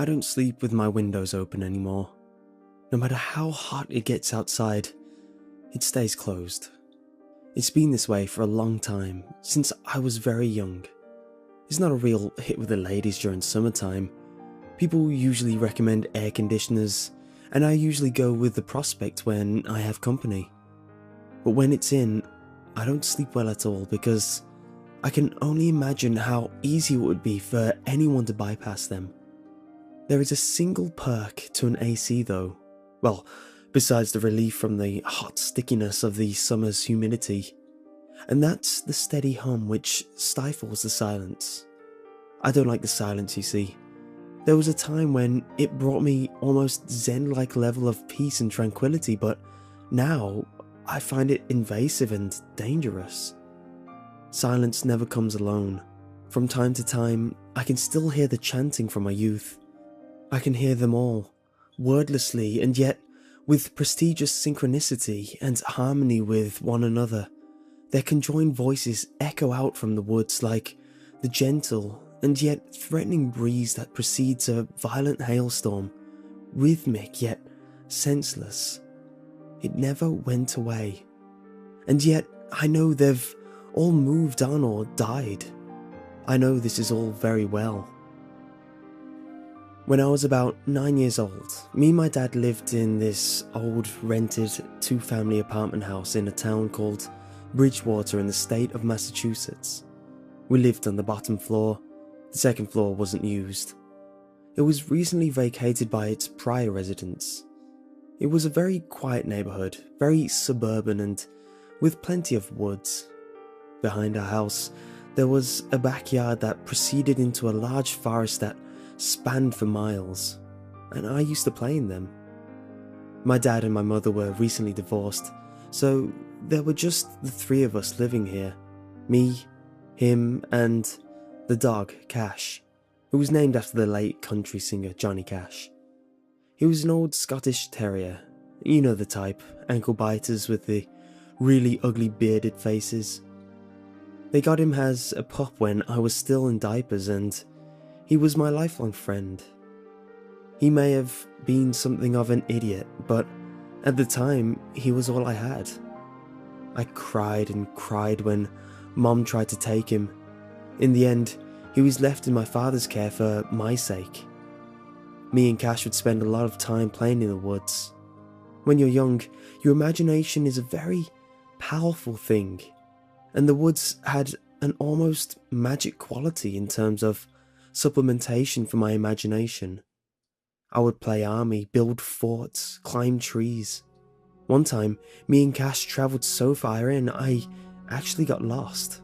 I don't sleep with my windows open anymore. No matter how hot it gets outside, it stays closed. It's been this way for a long time, since I was very young. It's not a real hit with the ladies during summertime. People usually recommend air conditioners, and I usually go with the Prospect when I have company. But when it's in, I don't sleep well at all because I can only imagine how easy it would be for anyone to bypass them. There is a single perk to an AC though. Well, besides the relief from the hot stickiness of the summer's humidity. And that's the steady hum which stifles the silence. I don't like the silence, you see. There was a time when it brought me almost zen-like level of peace and tranquility, but now I find it invasive and dangerous. Silence never comes alone. From time to time, I can still hear the chanting from my youth. I can hear them all, wordlessly and yet with prestigious synchronicity and harmony with one another. Their conjoined voices echo out from the woods like the gentle and yet threatening breeze that precedes a violent hailstorm, rhythmic yet senseless. It never went away. And yet I know they've all moved on or died. I know this is all very well. When I was about 9 years old, me and my dad lived in this old rented 2-family apartment house in a town called Bridgewater in the state of Massachusetts. We lived on the bottom floor. The second floor wasn't used. It was recently vacated by its prior residents. It was a very quiet neighborhood, very suburban and with plenty of woods. Behind our house, there was a backyard that proceeded into a large forest that spanned for miles, and I used to play in them. My dad and my mother were recently divorced, so there were just the 3 of us living here. Me, him, and the dog, Cash, who was named after the late country singer Johnny Cash. He was an old Scottish terrier, you know the type, ankle biters with the really ugly bearded faces. They got him as a pup when I was still in diapers and he was my lifelong friend. He may have been something of an idiot, but at the time he was all I had. I cried and cried when Mom tried to take him. In the end, he was left in my father's care for my sake. Me and Cash would spend a lot of time playing in the woods. When you're young, your imagination is a very powerful thing, and the woods had an almost magic quality in terms of supplementation for my imagination. I would play army, build forts, climb trees. One time, me and Cash travelled so far in, I actually got lost.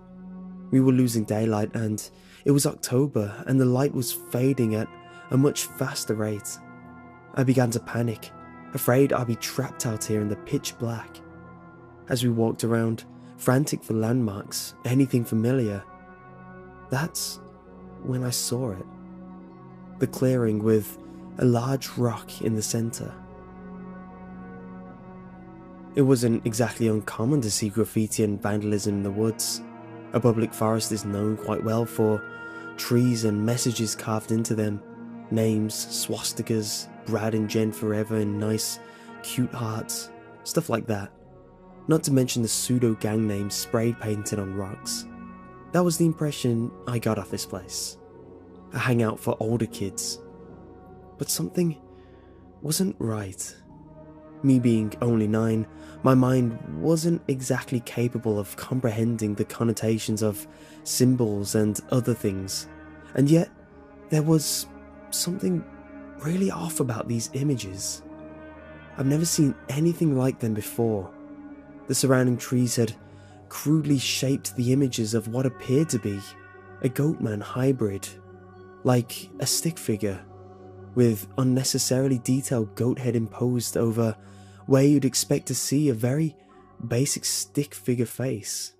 We were losing daylight and it was October and the light was fading at a much faster rate. I began to panic, afraid I'd be trapped out here in the pitch black. As we walked around, frantic for landmarks, anything familiar, that's when I saw it. The clearing with a large rock in the centre. It wasn't exactly uncommon to see graffiti and vandalism in the woods. A public forest is known quite well for trees and messages carved into them, names, swastikas, Brad and Jen forever in nice, cute hearts, stuff like that. Not to mention the pseudo gang names spray painted on rocks. That was the impression I got off this place. A hangout for older kids. But something wasn't right. Me being only 9, my mind wasn't exactly capable of comprehending the connotations of symbols and other things. And yet, there was something really off about these images. I've never seen anything like them before. The surrounding trees had crudely shaped the images of what appeared to be a Goatman hybrid, like a stick figure, with unnecessarily detailed goat head imposed over where you'd expect to see a very basic stick figure face.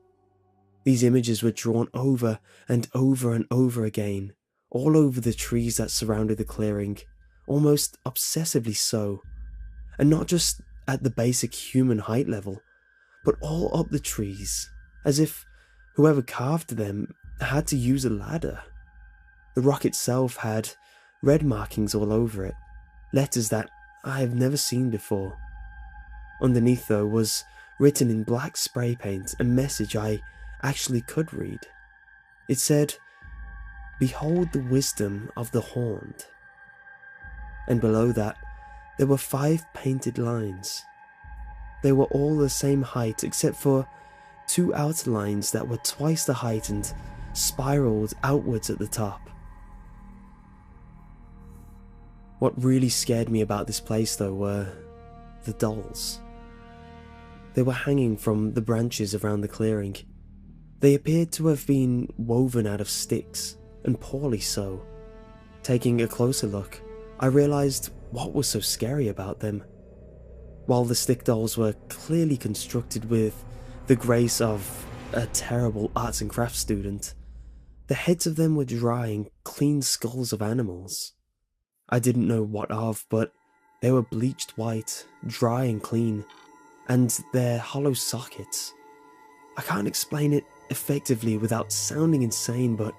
These images were drawn over and over and over again, all over the trees that surrounded the clearing, almost obsessively so, and not just at the basic human height level, but all up the trees, as if whoever carved them had to use a ladder. The rock itself had red markings all over it, letters that I have never seen before. Underneath, though, was written in black spray paint a message I actually could read. It said, "Behold the wisdom of the horned." And below that, there were 5 painted lines. They were all the same height except for 2 outer lines that were twice the height and spiraled outwards at the top. What really scared me about this place, though, were the dolls. They were hanging from the branches around the clearing. They appeared to have been woven out of sticks, and poorly so. Taking a closer look, I realized what was so scary about them. While the stick dolls were clearly constructed with the grace of a terrible arts and crafts student, the heads of them were dry and clean skulls of animals. I didn't know what of, but they were bleached white, dry and clean, and their hollow sockets. I can't explain it effectively without sounding insane, but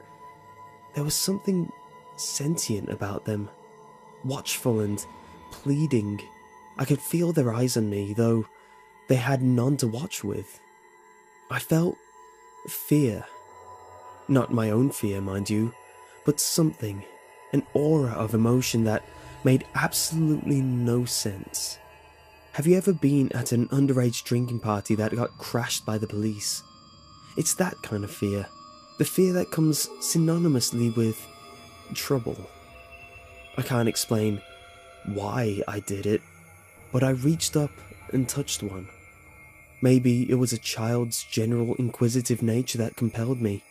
there was something sentient about them, watchful and pleading. I could feel their eyes on me, though they had none to watch with. I felt fear. Not my own fear, mind you, but something, an aura of emotion that made absolutely no sense. Have you ever been at an underage drinking party that got crashed by the police? It's that kind of fear, the fear that comes synonymously with trouble. I can't explain why I did it, but I reached up and touched one. Maybe it was a child's general inquisitive nature that compelled me.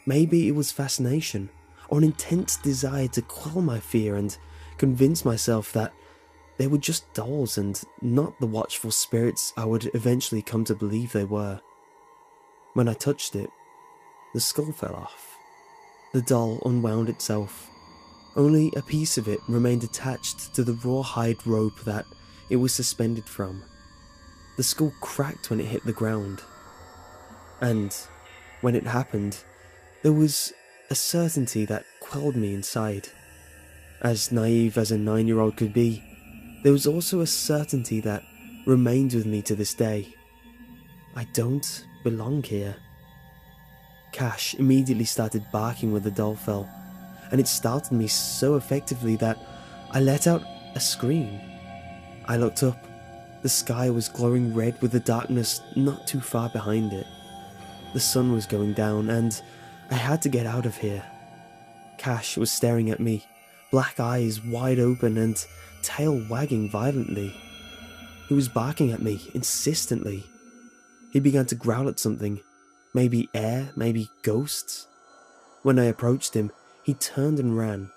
Maybe it was fascination, or an intense desire to quell my fear and convince myself that they were just dolls and not the watchful spirits I would eventually come to believe they were. When I touched it, the skull fell off. The doll unwound itself. Only a piece of it remained attached to the rawhide rope that it was suspended from. The skull cracked when it hit the ground. And when it happened, there was a certainty that quelled me inside. As naive as a 9-year-old could be, there was also a certainty that remains with me to this day. I don't belong here. Cash immediately started barking when the doll fell, and it startled me so effectively that I let out a scream. I looked up. The sky was glowing red with the darkness not too far behind it. The sun was going down, and I had to get out of here. Cash was staring at me, black eyes wide open and tail wagging violently. He was barking at me insistently. He began to growl at something, maybe air, maybe ghosts. When I approached him, he turned and ran.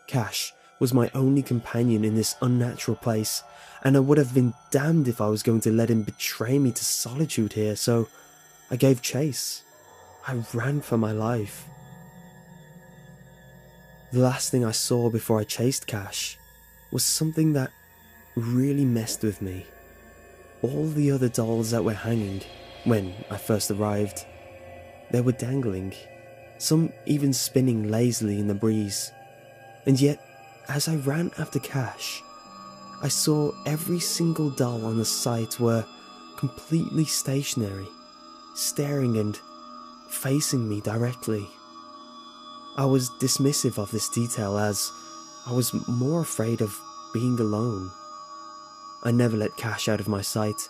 Cash was my only companion in this unnatural place, and I would have been damned if I was going to let him betray me to solitude here, so I gave chase. I ran for my life. The last thing I saw before I chased Cash was something that really messed with me. All the other dolls that were hanging when I first arrived, they were dangling, some even spinning lazily in the breeze. And yet, as I ran after Cash, I saw every single doll on the site were completely stationary, staring and facing me directly. I was dismissive of this detail as I was more afraid of being alone. I never let Cash out of my sight.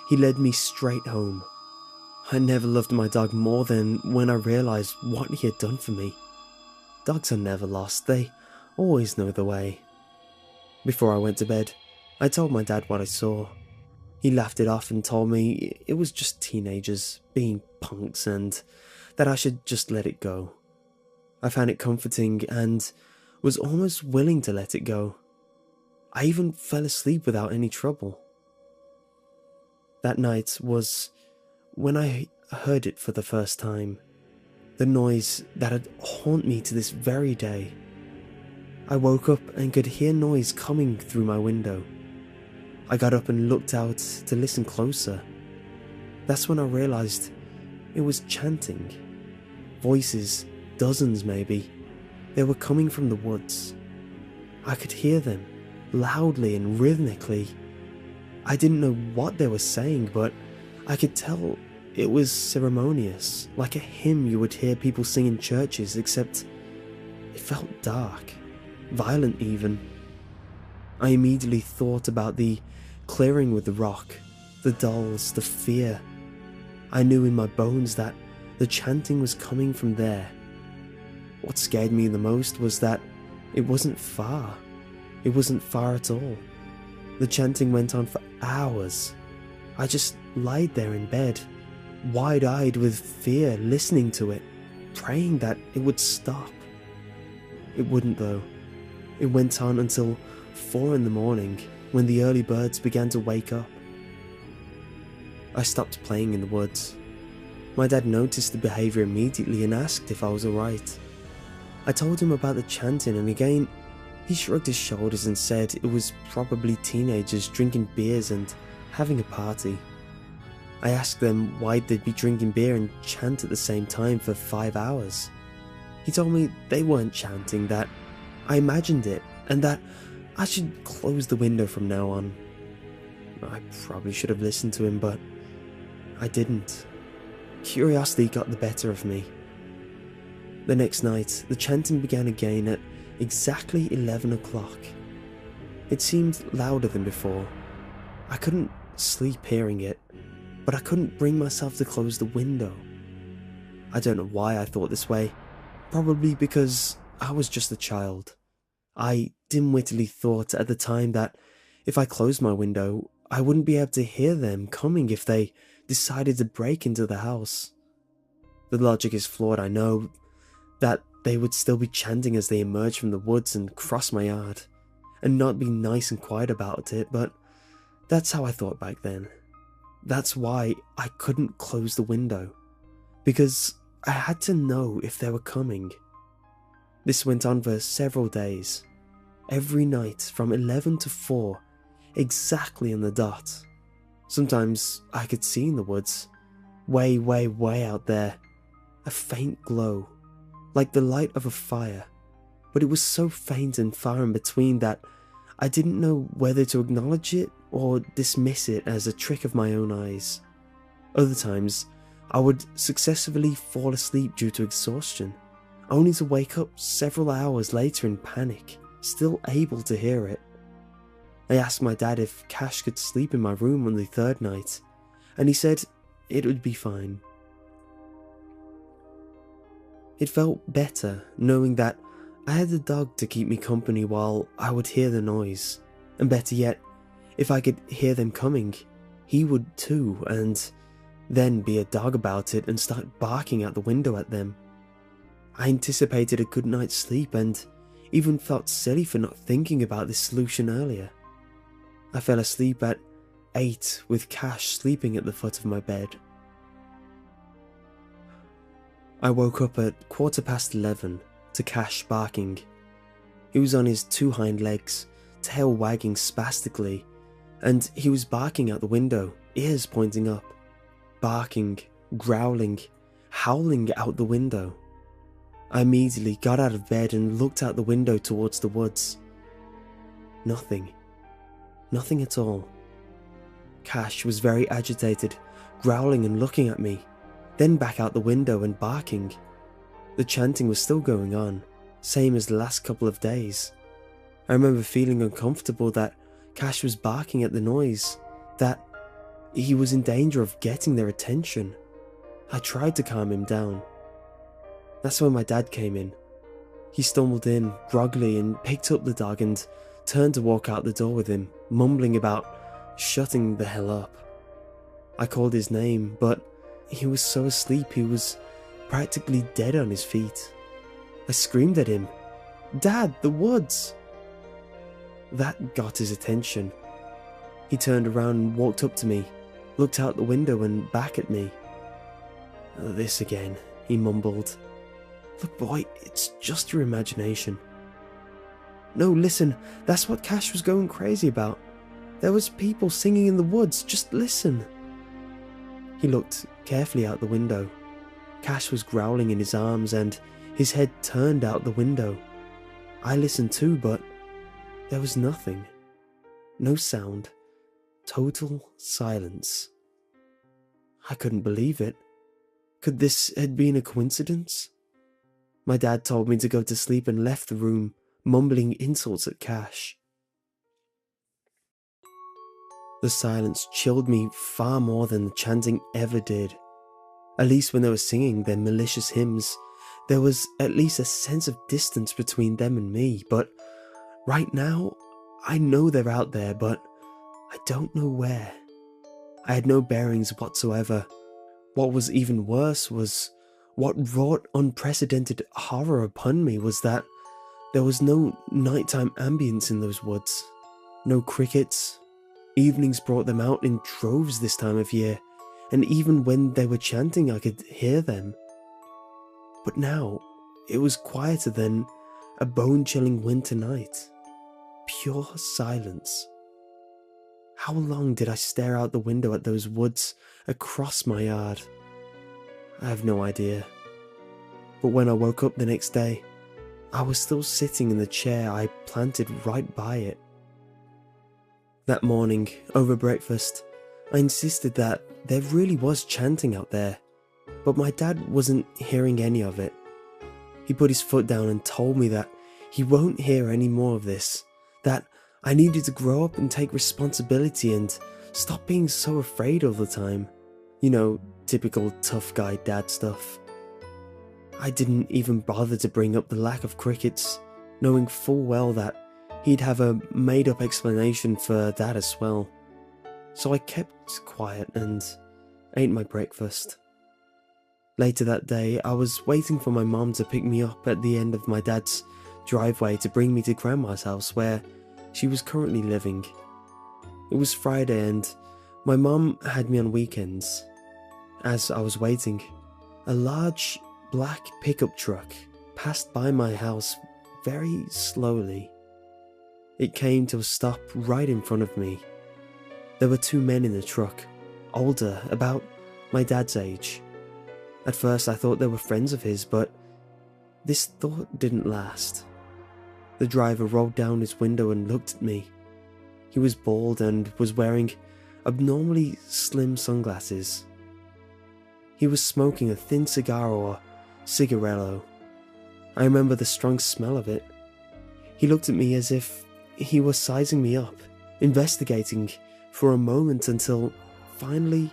He led me straight home. I never loved my dog more than when I realized what he had done for me. Dogs are never lost, they always know the way. Before I went to bed, I told my dad what I saw. He laughed it off and told me it was just teenagers being punks and that I should just let it go. I found it comforting and was almost willing to let it go. I even fell asleep without any trouble. That night was when I heard it for the first time, the noise that had haunted me to this very day. I woke up and could hear noise coming through my window. I got up and looked out to listen closer. That's when I realized it was chanting. Voices, dozens maybe. They were coming from the woods. I could hear them, loudly and rhythmically. I didn't know what they were saying, but I could tell it was ceremonious, like a hymn you would hear people sing in churches, except it felt dark, violent even. I immediately thought about the clearing with the rock, the dolls, the fear. I knew in my bones that the chanting was coming from there. What scared me the most was that it wasn't far. It wasn't far at all. The chanting went on for hours. I just lied there in bed, wide-eyed with fear, listening to it, praying that it would stop. It wouldn't though. It went on until 4 in the morning, when the early birds began to wake up. I stopped playing in the woods. My dad noticed the behaviour immediately and asked if I was alright. I told him about the chanting, and again, he shrugged his shoulders and said it was probably teenagers drinking beers and having a party. I asked them why they'd be drinking beer and chant at the same time for 5 hours. He told me they weren't chanting, that I imagined it, and that I should close the window from now on. I probably should have listened to him, but I didn't. Curiosity got the better of me. The next night, the chanting began again at exactly 11 o'clock. It seemed louder than before. I couldn't sleep hearing it, but I couldn't bring myself to close the window. I don't know why I thought this way, probably because I was just a child. I dim-wittedly thought at the time that if I closed my window, I wouldn't be able to hear them coming if they decided to break into the house. The logic is flawed, I know, that they would still be chanting as they emerged from the woods and crossed my yard, and not be nice and quiet about it, but that's how I thought back then. That's why I couldn't close the window, because I had to know if they were coming. This went on for several days, every night from 11 to 4, exactly on the dot. Sometimes I could see in the woods, way, way, way out there, a faint glow, like the light of a fire, but it was so faint and far in between that I didn't know whether to acknowledge it or dismiss it as a trick of my own eyes. Other times, I would successfully fall asleep due to exhaustion, only to wake up several hours later in panic, still able to hear it. I asked my dad if Cash could sleep in my room on the 3rd night, and he said it would be fine. It felt better knowing that I had the dog to keep me company while I would hear the noise, and better yet, if I could hear them coming, he would too, and then be a dog about it and start barking out the window at them. I anticipated a good night's sleep and even felt silly for not thinking about this solution earlier. I fell asleep at 8 with Cash sleeping at the foot of my bed. I woke up at 11:15 to Cash barking. He was on his 2 hind legs, tail wagging spastically, and he was barking out the window, ears pointing up. Barking, growling, howling out the window. I immediately got out of bed and looked out the window towards the woods. Nothing. Nothing at all. Cash was very agitated, growling and looking at me, then back out the window and barking. The chanting was still going on, same as the last couple of days. I remember feeling uncomfortable that Cash was barking at the noise, that he was in danger of getting their attention. I tried to calm him down. That's when my dad came in. He stumbled in, groggily, and picked up the dog and turned to walk out the door with him, mumbling about shutting the hell up. I called his name, but he was so asleep he was practically dead on his feet. I screamed at him, "Dad, the woods!" That got his attention. He turned around and walked up to me, looked out the window and back at me. "This again," he mumbled. "Look, boy, it's just your imagination." "No, listen, that's what Cash was going crazy about. There was people singing in the woods, just listen." He looked carefully out the window. Cash was growling in his arms and his head turned out the window. I listened too, but There was nothing. No sound. Total silence. I couldn't believe it. Could this have been a coincidence? My dad told me to go to sleep and left the room, mumbling insults at Cash. The silence chilled me far more than the chanting ever did. At least when they were singing their malicious hymns, there was at least a sense of distance between them and me, but right now, I know they're out there, but I don't know where. I had no bearings whatsoever. What was even worse was, what wrought unprecedented horror upon me was that there was no nighttime ambience in those woods. No crickets. Evenings brought them out in droves this time of year, and even when they were chanting I could hear them. But now, it was quieter than a bone-chilling winter night. Pure silence. How long did I stare out the window at those woods across my yard? I have no idea. But when I woke up the next day, I was still sitting in the chair I planted right by it. That morning, over breakfast, I insisted that there really was chanting out there, but my dad wasn't hearing any of it. He put his foot down and told me that he won't hear any more of this, that I needed to grow up and take responsibility and stop being so afraid all the time. You know, typical tough guy dad stuff. I didn't even bother to bring up the lack of crickets, knowing full well that he'd have a made-up explanation for that as well. So I kept quiet and ate my breakfast. Later that day, I was waiting for my mom to pick me up at the end of my dad's driveway to bring me to Grandma's house where she was currently living. It was Friday and my mom had me on weekends. As I was waiting, a large black pickup truck passed by my house very slowly. It came to a stop right in front of me. There were two men in the truck, older, about my dad's age. At first I thought they were friends of his, but this thought didn't last. The driver rolled down his window and looked at me. He was bald and was wearing abnormally slim sunglasses. He was smoking a thin cigar or cigarello. I remember the strong smell of it. He looked at me as if he was sizing me up, investigating for a moment until finally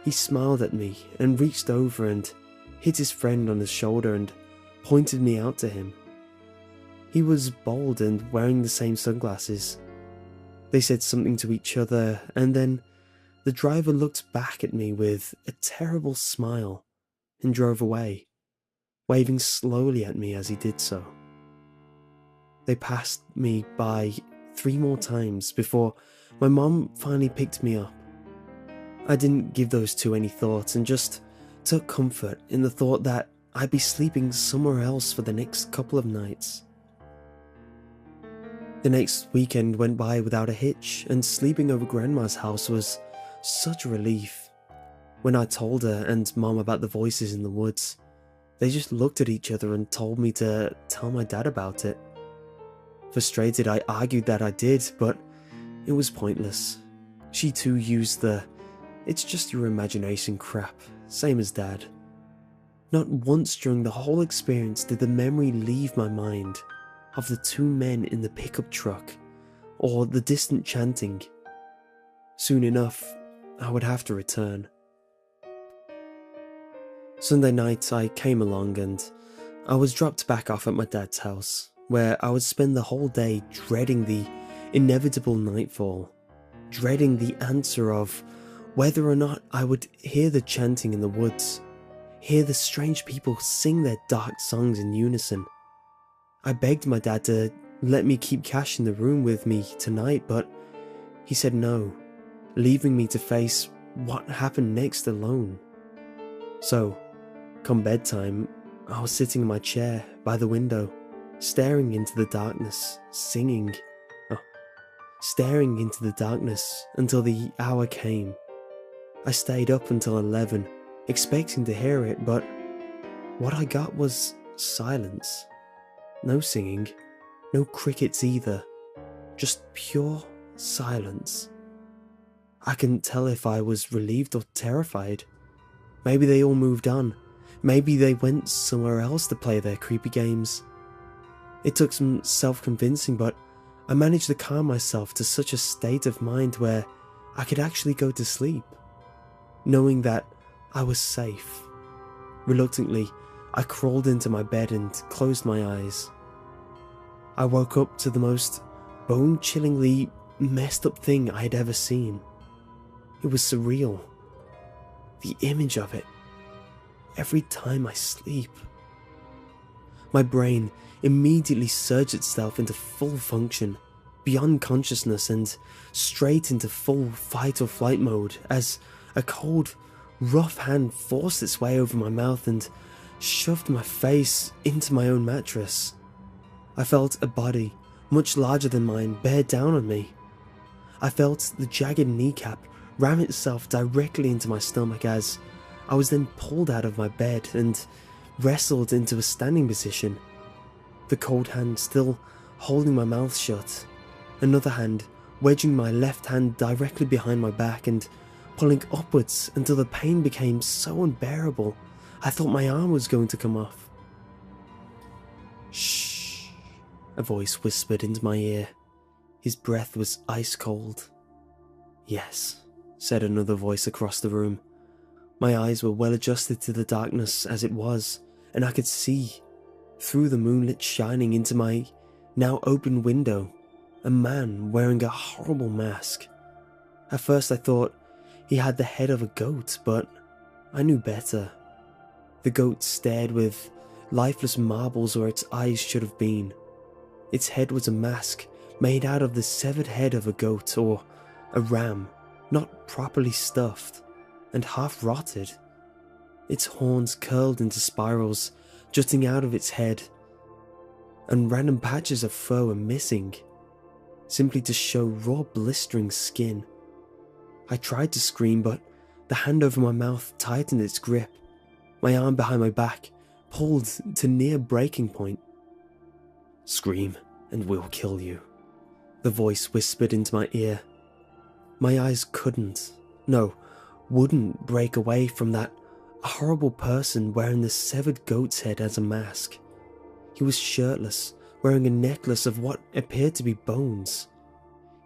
he smiled at me and reached over and hit his friend on his shoulder and pointed me out to him. He was bald and wearing the same sunglasses. They said something to each other and then the driver looked back at me with a terrible smile and drove away, waving slowly at me as he did so. They passed me by 3 more times before my mom finally picked me up. I didn't give those two any thought and just took comfort in the thought that I'd be sleeping somewhere else for the next couple of nights. The next weekend went by without a hitch, and sleeping over Grandma's house was such a relief. When I told her and Mom about the voices in the woods, they just looked at each other and told me to tell my dad about it. Frustrated, I argued that I did, but it was pointless. She too used the "it's just your imagination" crap, same as Dad. Not once during the whole experience did the memory leave my mind of the two men in the pickup truck or the distant chanting. Soon enough, I would have to return. Sunday night I came along and I was dropped back off at my dad's house, where I would spend the whole day dreading the inevitable nightfall, dreading the answer of whether or not I would hear the chanting in the woods, hear the strange people sing their dark songs in unison. I begged my dad to let me keep Cash in the room with me tonight, but he said no, leaving me to face what happened next alone. So, come bedtime, I was sitting in my chair by the window, staring into the darkness until the hour came. I stayed up until 11, expecting to hear it, but what I got was silence. No singing, no crickets either, Just pure silence. I couldn't tell if I was relieved or terrified. Maybe they all moved on. Maybe they went somewhere else to play their creepy games. It took some self-convincing, but I managed to calm myself to such a state of mind where I could actually go to sleep, knowing that I was safe. Reluctantly, I crawled into my bed and closed my eyes. I woke up to the most bone-chillingly messed up thing I had ever seen. It was surreal. The image of it. Every time I sleep. My brain immediately surged itself into full function, beyond consciousness and straight into full fight or flight mode as a cold, rough hand forced its way over my mouth and shoved my face into my own mattress. I felt a body, much larger than mine, bear down on me. I felt the jagged kneecap ram itself directly into my stomach as I was then pulled out of my bed and wrestled into a standing position, the cold hand still holding my mouth shut, another hand wedging my left hand directly behind my back and pulling upwards until the pain became so unbearable I thought my arm was going to come off. "Shh," a voice whispered into my ear. His breath was ice cold. "Yes," said another voice across the room. My eyes were well adjusted to the darkness as it was, and I could see, through the moonlit shining into my now open window, a man wearing a horrible mask. At first I thought he had the head of a goat, but I knew better. The goat stared with lifeless marbles where its eyes should have been. Its head was a mask made out of the severed head of a goat or a ram, not properly stuffed, and half rotted. Its horns curled into spirals jutting out of its head, and random patches of fur were missing, simply to show raw blistering skin. I tried to scream, but the hand over my mouth tightened its grip. My arm behind my back pulled to near breaking point. "Scream and we'll kill you," the voice whispered into my ear. My eyes wouldn't break away from that horrible person wearing the severed goat's head as a mask. He was shirtless, wearing a necklace of what appeared to be bones.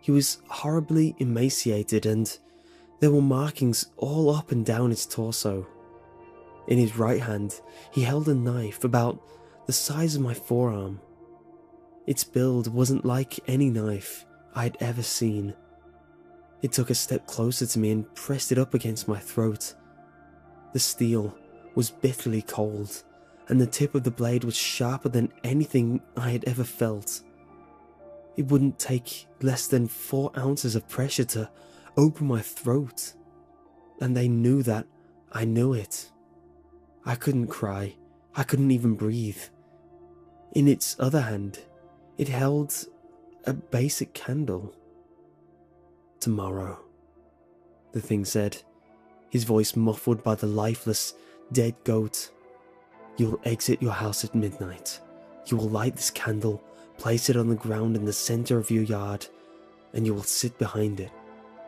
He was horribly emaciated and there were markings all up and down his torso. In his right hand, he held a knife about the size of my forearm. Its build wasn't like any knife I'd ever seen. It took a step closer to me and pressed it up against my throat. The steel was bitterly cold, and the tip of the blade was sharper than anything I had ever felt. It wouldn't take less than 4 ounces of pressure to open my throat, and they knew that I knew it. I couldn't cry, I couldn't even breathe. In its other hand, it held a basic candle. "Tomorrow," the thing said, his voice muffled by the lifeless, dead goat. "You'll exit your house at midnight. You will light this candle, place it on the ground in the center of your yard, and you will sit behind it,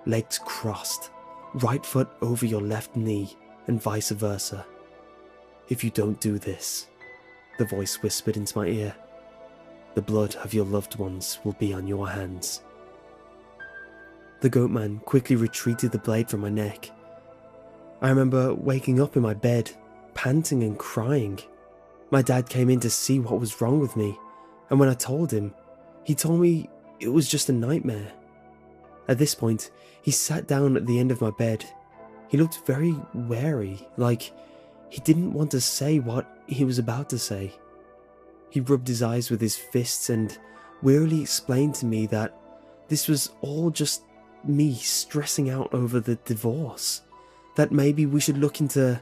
legs crossed, right foot over your left knee, and vice versa. If you don't do this," the voice whispered into my ear, "the blood of your loved ones will be on your hands." The Goatman quickly retreated the blade from my neck. I remember waking up in my bed, panting and crying. My dad came in to see what was wrong with me, and when I told him, he told me it was just a nightmare. At this point, he sat down at the end of my bed. He looked very wary, like he didn't want to say what he was about to say. He rubbed his eyes with his fists and wearily explained to me that this was all just me stressing out over the divorce, that maybe we should look into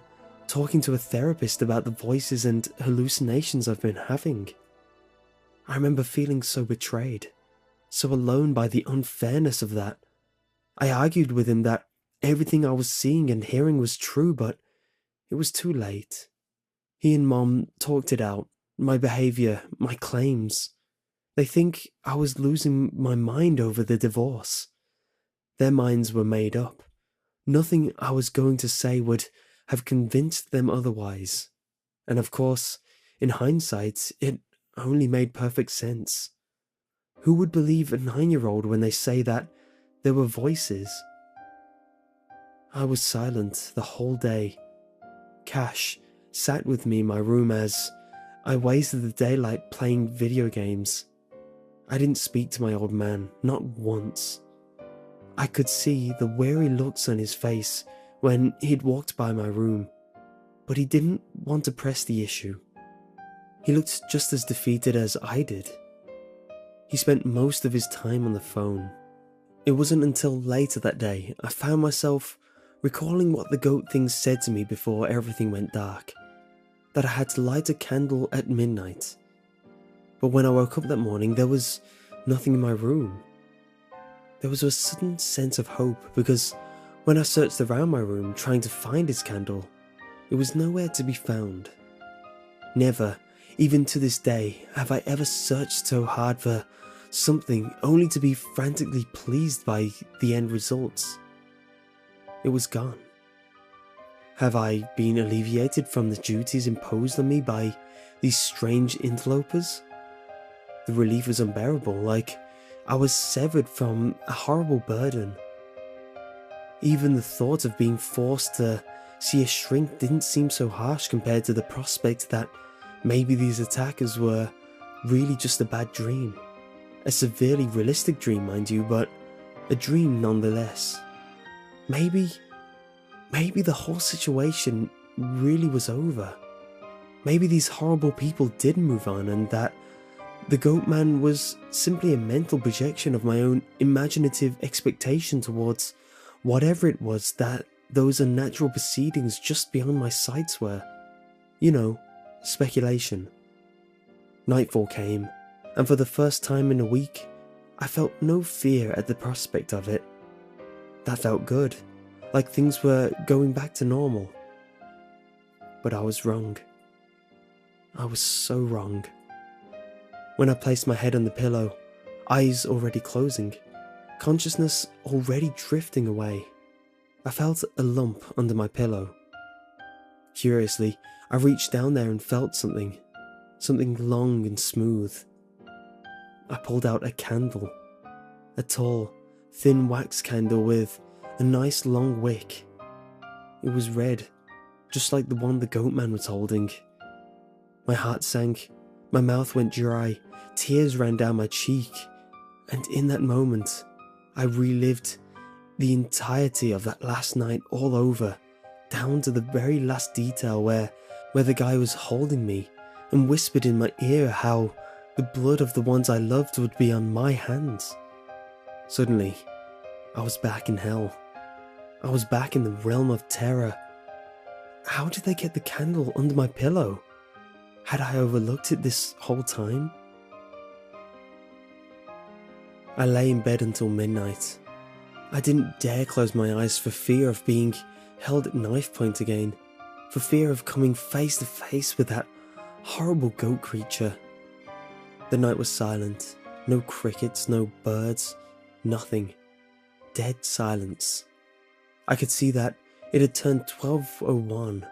talking to a therapist about the voices and hallucinations I've been having. I remember feeling so betrayed, so alone by the unfairness of that. I argued with him that everything I was seeing and hearing was true, but it was too late. He and Mom talked it out, my behavior, my claims. They think I was losing my mind over the divorce. Their minds were made up. Nothing I was going to say would have convinced them otherwise. And of course, in hindsight, it only made perfect sense. Who would believe a 9-year-old when they say that there were voices? I was silent the whole day. Cash sat with me in my room as I wasted the daylight playing video games. I didn't speak to my old man, not once. I could see the weary looks on his face when he'd walked by my room, but he didn't want to press the issue. He looked just as defeated as I did. He spent most of his time on the phone. It wasn't until later that day I found myself recalling what the goat thing said to me before everything went dark, that I had to light a candle at midnight. But when I woke up that morning, there was nothing in my room. There was a sudden sense of hope because when I searched around my room trying to find his candle, it was nowhere to be found. Never, even to this day, have I ever searched so hard for something only to be frantically pleased by the end results. It was gone. Have I been alleviated from the duties imposed on me by these strange interlopers? The relief was unbearable, like I was severed from a horrible burden. Even the thought of being forced to see a shrink didn't seem so harsh compared to the prospect that maybe these attackers were really just a bad dream. A severely realistic dream, mind you, but a dream nonetheless. Maybe the whole situation really was over. Maybe these horrible people did move on and that the Goatman was simply a mental projection of my own imaginative expectation towards whatever it was that those unnatural proceedings just beyond my sights were. You know, speculation. Nightfall came, and for the first time in a week, I felt no fear at the prospect of it. That felt good, like things were going back to normal. But I was wrong. I was so wrong. When I placed my head on the pillow, eyes already closing, consciousness already drifting away, I felt a lump under my pillow. Curiously, I reached down there and felt something long and smooth. I pulled out a candle, a tall, thin wax candle with a nice long wick. It was red, just like the one the Goatman was holding. My heart sank, my mouth went dry, tears ran down my cheek, and in that moment, I relived the entirety of that last night all over, down to the very last detail where the guy was holding me and whispered in my ear how the blood of the ones I loved would be on my hands. Suddenly, I was back in hell. I was back in the realm of terror. How did they get the candle under my pillow? Had I overlooked it this whole time? I lay in bed until midnight. I didn't dare close my eyes for fear of being held at knife point again, for fear of coming face to face with that horrible goat creature. The night was silent. No crickets, no birds, nothing. Dead silence. I could see that it had turned 12:01.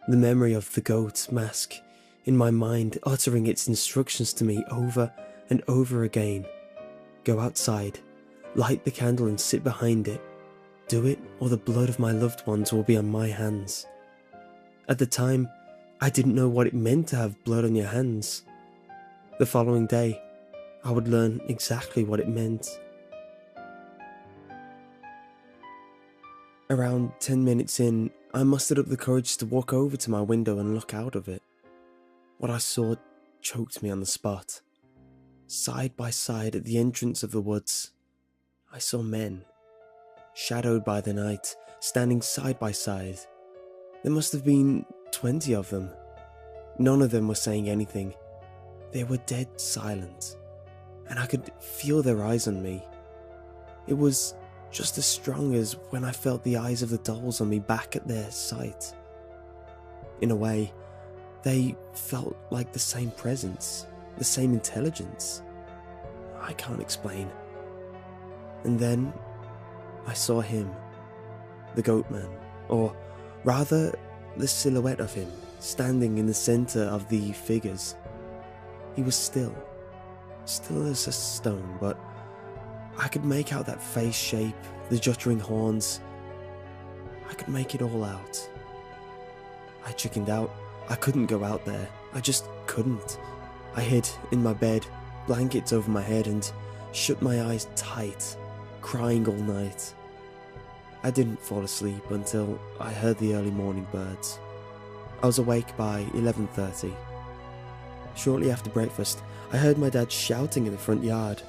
The memory of the goat mask in my mind uttering its instructions to me over and over again. Go outside, light the candle and sit behind it. Do it or the blood of my loved ones will be on my hands. At the time, I didn't know what it meant to have blood on your hands. The following day, I would learn exactly what it meant. Around 10 minutes in, I mustered up the courage to walk over to my window and look out of it. What I saw choked me on the spot. Side by side at the entrance of the woods, I saw men, shadowed by the night, standing side by side. There must have been 20 of them. None of them were saying anything. They were dead silent, and I could feel their eyes on me. It was just as strong as when I felt the eyes of the dolls on me back at their sight. In a way, they felt like the same presence, the same intelligence. I can't explain. And then I saw him, the Goatman, or rather the silhouette of him, standing in the center of the figures. He was still as a stone, but I could make out that face shape, the juttering horns. I could make it all out. I chickened out. I couldn't go out there. I just couldn't. I hid in my bed, blankets over my head, and shut my eyes tight, crying all night. I didn't fall asleep until I heard the early morning birds. I was awake by 11:30. Shortly after breakfast, I heard my dad shouting in the front yard.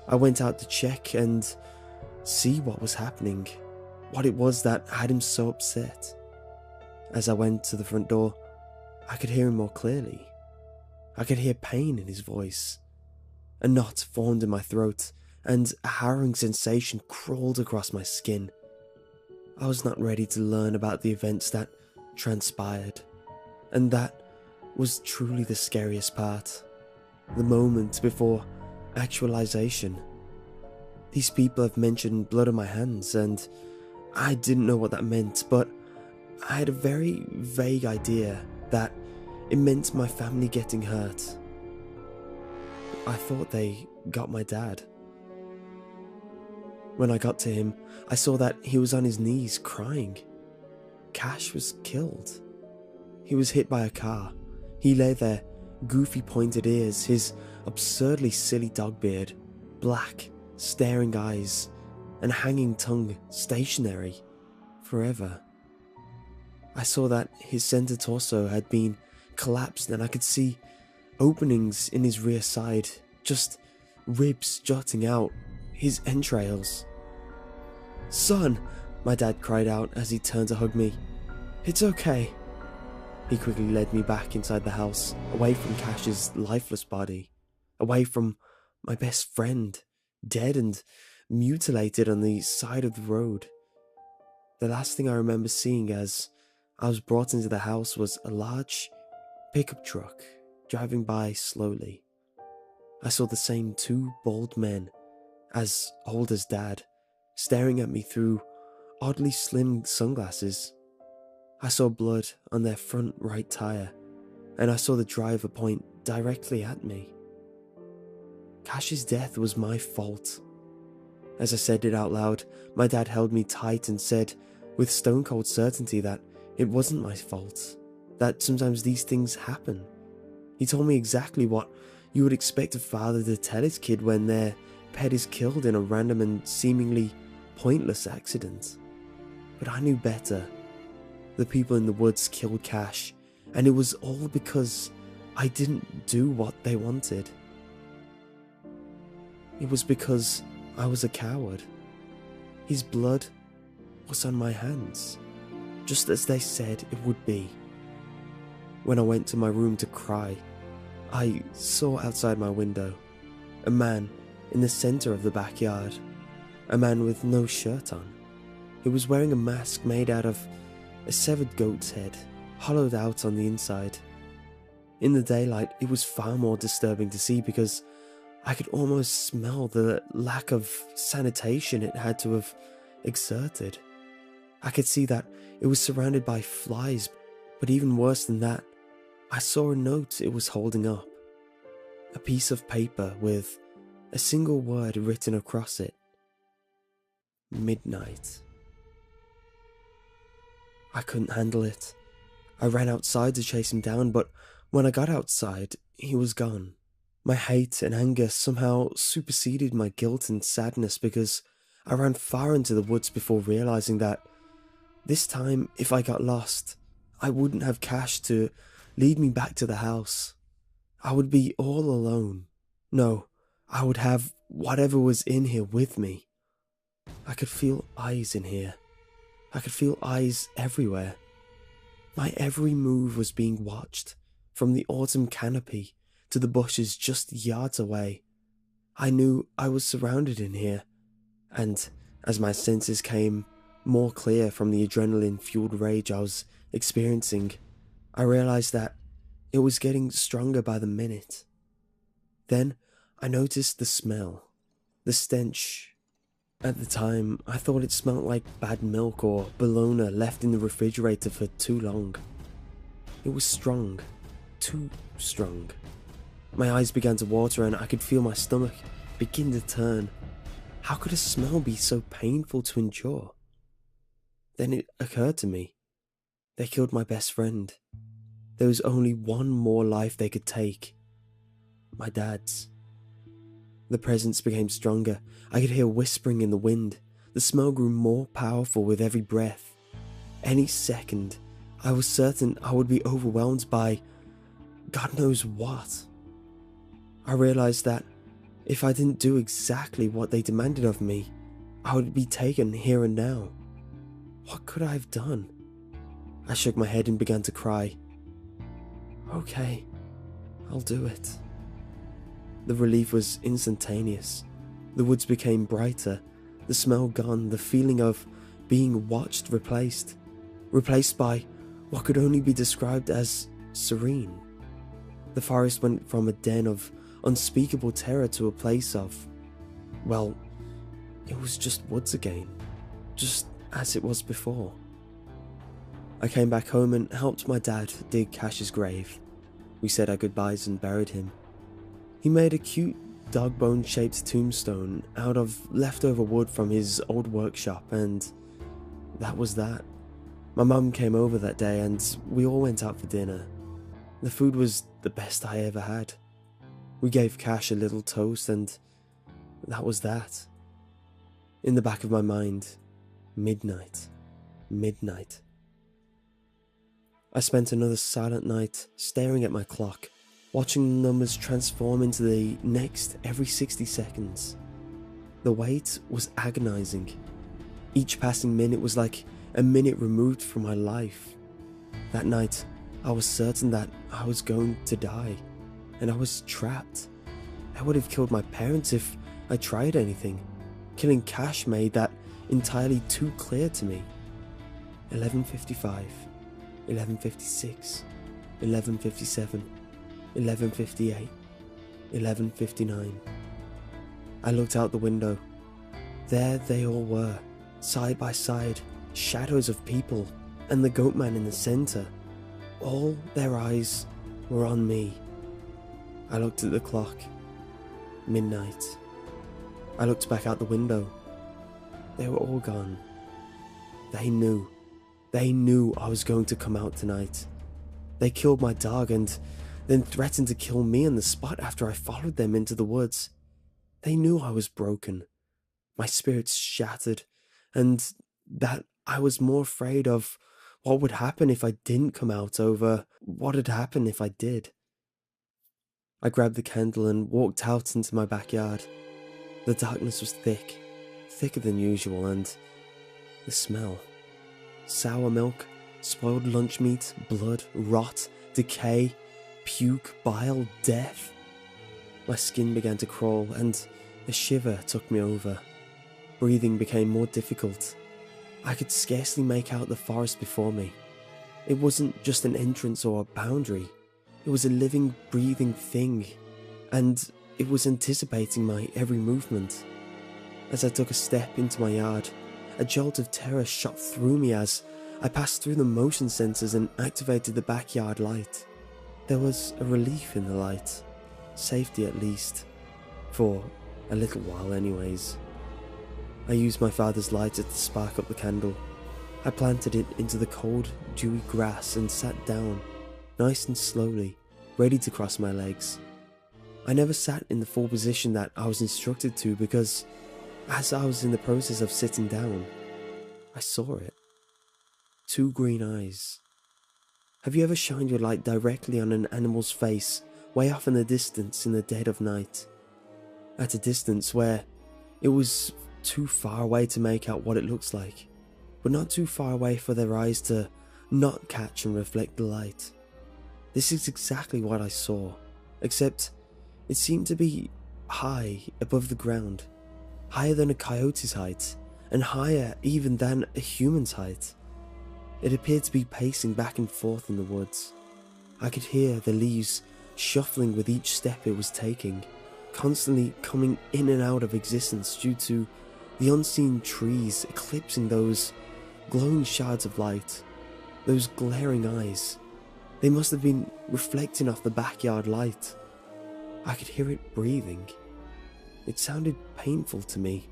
I went out to check and see what was happening, what it was that had him so upset. As I went to the front door, I could hear him more clearly. I could hear pain in his voice. A knot formed in my throat, and a harrowing sensation crawled across my skin. I was not ready to learn about the events that transpired, and that was truly the scariest part. The moment before actualization. These people have mentioned blood on my hands, and I didn't know what that meant, but I had a very vague idea that it meant my family getting hurt. I thought they got my dad. When I got to him, I saw that he was on his knees crying. Cash was killed. He was hit by a car. He lay there, goofy pointed ears, his absurdly silly dog beard, black, staring eyes, and hanging tongue stationary, forever. I saw that his center torso had been collapsed, and I could see openings in his rear side, just ribs jutting out, his entrails. "Son!" my dad cried out as he turned to hug me. "It's okay." He quickly led me back inside the house, away from Cash's lifeless body, away from my best friend, dead and mutilated on the side of the road. The last thing I remember seeing as I was brought into the house was a large pickup truck driving by slowly. I saw the same two bald men, as old as Dad, staring at me through oddly slim sunglasses. I saw blood on their front right tire, and I saw the driver point directly at me. Cash's death was my fault. As I said it out loud, my dad held me tight and said with stone cold certainty that it wasn't my fault, that sometimes these things happen. He told me exactly what you would expect a father to tell his kid when their pet is killed in a random and seemingly pointless accident. But I knew better. The people in the woods killed Cash, and it was all because I didn't do what they wanted. It was because I was a coward. His blood was on my hands, just as they said it would be. When I went to my room to cry, I saw outside my window a man in the center of the backyard, a man with no shirt on. He was wearing a mask made out of a severed goat's head, hollowed out on the inside. In the daylight, it was far more disturbing to see because I could almost smell the lack of sanitation it had to have exerted. I could see that it was surrounded by flies, but even worse than that, I saw a note it was holding up. A piece of paper with a single word written across it. Midnight. I couldn't handle it. I ran outside to chase him down, but when I got outside, he was gone. My hate and anger somehow superseded my guilt and sadness because I ran far into the woods before realizing that this time, if I got lost, I wouldn't have Cash to lead me back to the house. I would be all alone. No, I would have whatever was in here with me. I could feel eyes in here. I could feel eyes everywhere. My every move was being watched, from the autumn canopy to the bushes just yards away. I knew I was surrounded in here, and as my senses came more clear from the adrenaline-fueled rage I was experiencing, I realized that it was getting stronger by the minute. Then I noticed the smell, the stench. At the time, I thought it smelled like bad milk or bologna left in the refrigerator for too long. It was strong, too strong. My eyes began to water and I could feel my stomach begin to turn. How could a smell be so painful to endure? Then it occurred to me. They killed my best friend. There was only one more life they could take. My dad's. The presence became stronger. I could hear whispering in the wind. The smell grew more powerful with every breath. Any second, I was certain I would be overwhelmed by God knows what. I realized that if I didn't do exactly what they demanded of me, I would be taken here and now. What could I have done? I shook my head and began to cry. Okay, I'll do it. The relief was instantaneous. The woods became brighter, the smell gone, the feeling of being watched replaced by what could only be described as serene. The forest went from a den of unspeakable terror to a place of, well, it was just woods again, just as it was before. I came back home and helped my dad dig Cash's grave. We said our goodbyes and buried him. He made a cute dog bone shaped tombstone out of leftover wood from his old workshop, and that was that. My mum came over that day and we all went out for dinner. The food was the best I ever had. We gave Cash a little toast and that was that. In the back of my mind, midnight. I spent another silent night staring at my clock, watching the numbers transform into the next every 60 seconds. The wait was agonizing. Each passing minute was like a minute removed from my life. That night, I was certain that I was going to die, and I was trapped. I would have killed my parents if I tried anything. Killing Cash made that entirely too clear to me. 11:55, 11:56, 11:57, 11:58, 11:59. I looked out the window. There they all were, side by side, shadows of people, and the Goatman in the center. All their eyes were on me. I looked at the clock. Midnight. I looked back out the window. They were all gone. They knew I was going to come out tonight. They killed my dog and then threatened to kill me on the spot after I followed them into the woods. They knew I was broken, my spirits shattered, and that I was more afraid of what would happen if I didn't come out over what had happened if I did. I grabbed the candle and walked out into my backyard. The darkness was thick, thicker than usual, and the smell. Sour milk, spoiled lunch meat, blood, rot, decay, puke, bile, death. My skin began to crawl and a shiver took me over. Breathing became more difficult. I could scarcely make out the forest before me. It wasn't just an entrance or a boundary. It was a living, breathing thing, and it was anticipating my every movement. As I took a step into my yard, a jolt of terror shot through me as I passed through the motion sensors and activated the backyard light. There was a relief in the light, safety at least, for a little while anyways. I used my father's lighter to spark up the candle. I planted it into the cold, dewy grass and sat down, nice and slowly, ready to cross my legs. I never sat in the full position that I was instructed to because, as I was in the process of sitting down, I saw it. 2 green eyes. Have you ever shined your light directly on an animal's face, way off in the distance in the dead of night? At a distance where it was too far away to make out what it looks like, but not too far away for their eyes to not catch and reflect the light. This is exactly what I saw, except it seemed to be high above the ground, higher than a coyote's height, and higher even than a human's height. It appeared to be pacing back and forth in the woods. I could hear the leaves shuffling with each step it was taking. constantly coming in and out of existence due to the unseen trees eclipsing those glowing shards of light, those glaring eyes. They must have been reflecting off the backyard light. I could hear it breathing. It sounded painful to me.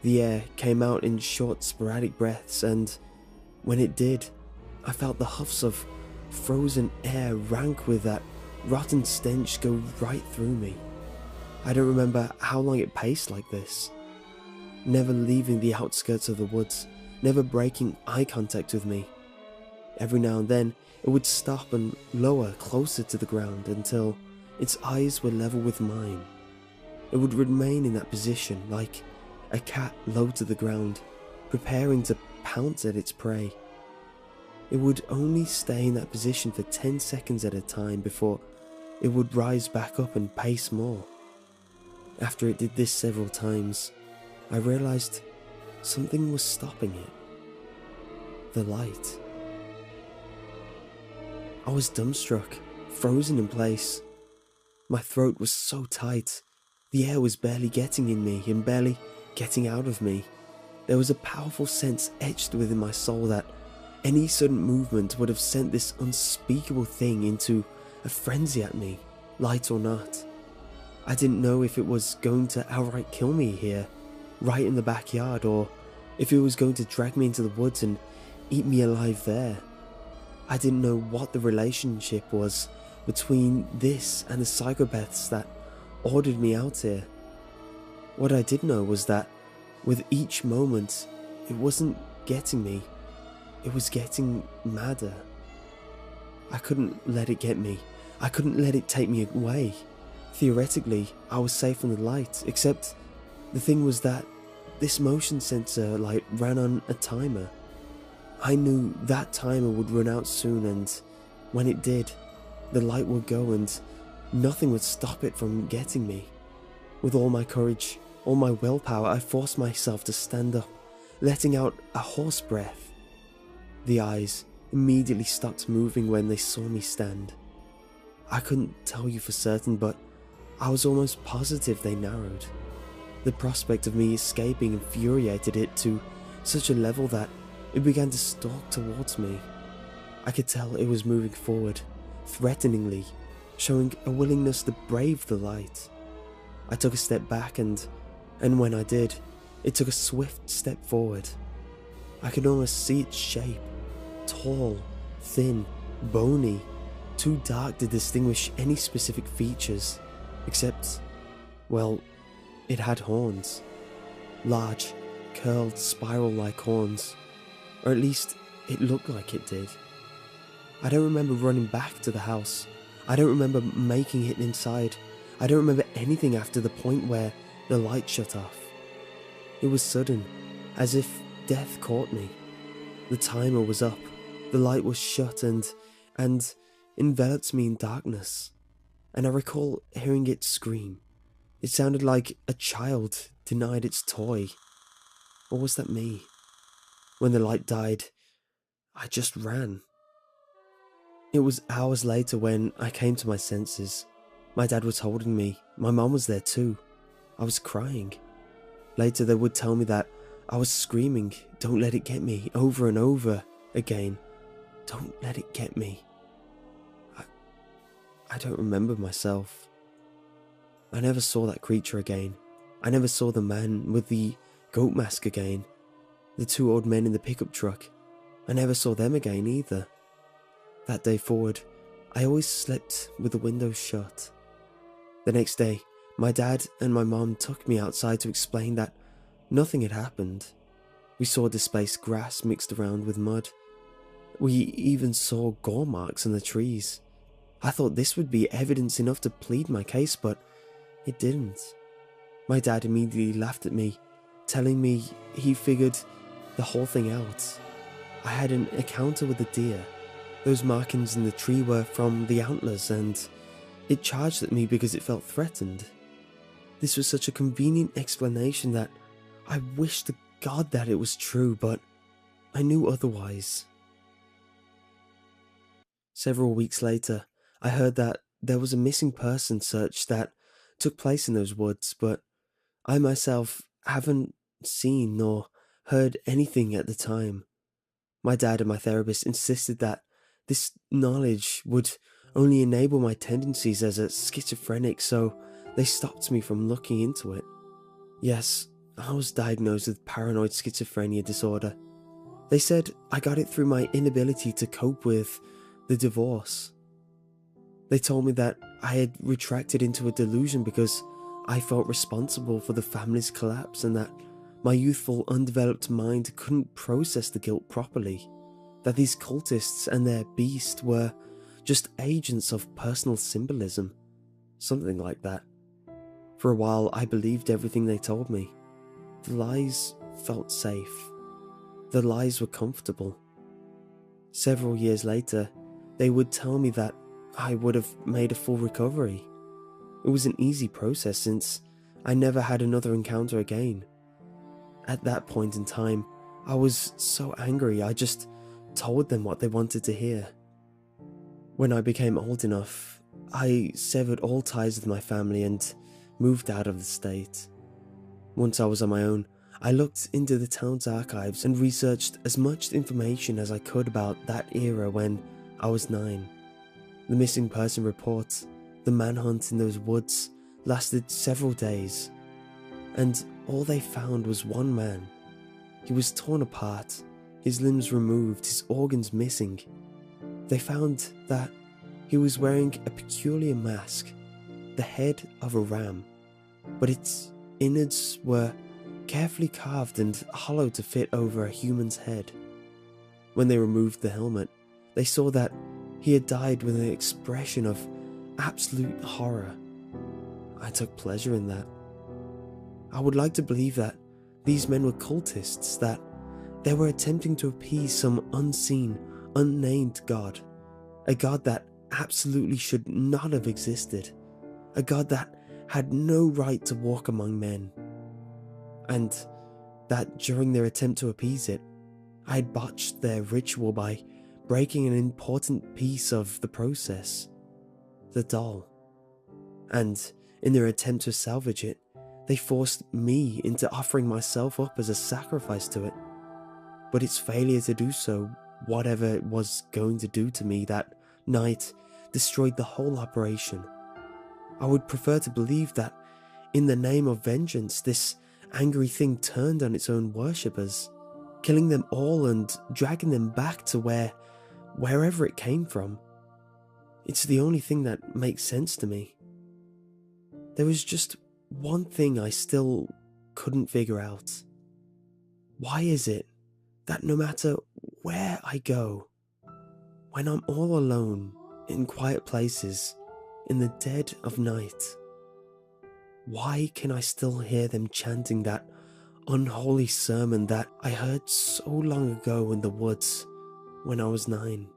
The air came out in short, sporadic breaths, and when it did, I felt the huffs of frozen air rank with that rotten stench go right through me. I don't remember how long it paced like this, never leaving the outskirts of the woods, never breaking eye contact with me. Every now and then, it would stop and lower closer to the ground until its eyes were level with mine. It would remain in that position like a cat low to the ground, preparing to pounce at its prey. It would only stay in that position for 10 seconds at a time before it would rise back up and pace more. After it did this several times, I realized something was stopping it. The light. I was dumbstruck, frozen in place. My throat was so tight. The air was barely getting in me and barely getting out of me. There was a powerful sense etched within my soul that any sudden movement would have sent this unspeakable thing into a frenzy at me, light or not. I didn't know if it was going to outright kill me here, right in the backyard, or if it was going to drag me into the woods and eat me alive there. I didn't know what the relationship was between this and the psychopaths that ordered me out here. What I did know was that with each moment, it wasn't getting me, it was getting madder. I couldn't let it get me. I couldn't let it take me away. Theoretically, I was safe from the light, except the thing was that this motion sensor light ran on a timer. I knew that timer would run out soon, and when it did, the light would go and nothing would stop it from getting me. With all my courage, all my willpower, I forced myself to stand up, letting out a hoarse breath. The eyes immediately stopped moving when they saw me stand. I couldn't tell you for certain, but I was almost positive they narrowed. The prospect of me escaping infuriated it to such a level that it began to stalk towards me. I could tell it was moving forward, threateningly, showing a willingness to brave the light. I took a step back and when I did, it took a swift step forward. I could almost see its shape, tall, thin, bony, too dark to distinguish any specific features, except, well, it had horns. Large, curled, spiral-like horns, or at least it looked like it did. I don't remember running back to the house. I don't remember making it inside. I don't remember anything after the point where the light shut off. It was sudden, as if death caught me. The timer was up, the light was shut and enveloped me in darkness. And I recall hearing it scream. It sounded like a child denied its toy. Or was that me? When the light died, I just ran. It was hours later when I came to my senses. My dad was holding me. My mum was there too. I was crying. Later they would tell me that I was screaming, "Don't let it get me," over and over again. Don't let it get me. I don't remember myself. I never saw that creature again. I never saw the man with the goat mask again. The two old men in the pickup truck. I never saw them again either. That day forward, I always slept with the windows shut. The next day, my dad and my mom took me outside to explain that nothing had happened. We saw displaced grass mixed around with mud. We even saw gore marks on the trees. I thought this would be evidence enough to plead my case, but it didn't. My dad immediately laughed at me, telling me he figured the whole thing out. I had an encounter with a deer. Those markings in the tree were from the antlers, and it charged at me because it felt threatened. This was such a convenient explanation that I wished to God that it was true, but I knew otherwise. Several weeks later, I heard that there was a missing person search that took place in those woods, but I myself haven't seen nor heard anything at the time. My dad and my therapist insisted that this knowledge would only enable my tendencies as a schizophrenic, so they stopped me from looking into it. Yes, I was diagnosed with paranoid schizophrenia disorder. They said I got it through my inability to cope with the divorce. They told me that I had retracted into a delusion because I felt responsible for the family's collapse and that my youthful, undeveloped mind couldn't process the guilt properly, that these cultists and their beast were just agents of personal symbolism, something like that. For a while, I believed everything they told me. The lies felt safe. The lies were comfortable. Several years later, they would tell me that I would have made a full recovery. It was an easy process since I never had another encounter again. At that point in time, I was so angry I just told them what they wanted to hear. When I became old enough, I severed all ties with my family and moved out of the state. Once I was on my own, I looked into the town's archives and researched as much information as I could about that era when I was 9. The missing person reports, the manhunt in those woods, lasted several days, and all they found was one man. He was torn apart, his limbs removed, his organs missing. They found that he was wearing a peculiar mask, the head of a ram, but its innards were carefully carved and hollow to fit over a human's head. When they removed the helmet, they saw that he had died with an expression of absolute horror. I took pleasure in that. I would like to believe that these men were cultists, that they were attempting to appease some unseen, unnamed god, a god that absolutely should not have existed, a god that had no right to walk among men, and that during their attempt to appease it, I had botched their ritual by breaking an important piece of the process, the doll, and in their attempt to salvage it, they forced me into offering myself up as a sacrifice to it. But its failure to do so, whatever it was going to do to me that night, destroyed the whole operation. I would prefer to believe that in the name of vengeance, this angry thing turned on its own worshippers, killing them all and dragging them back to wherever it came from. It's the only thing that makes sense to me. There was just one thing I still couldn't figure out. Why is it that no matter where I go, when I'm all alone in quiet places in the dead of night, why can I still hear them chanting that unholy sermon that I heard so long ago in the woods when I was 9?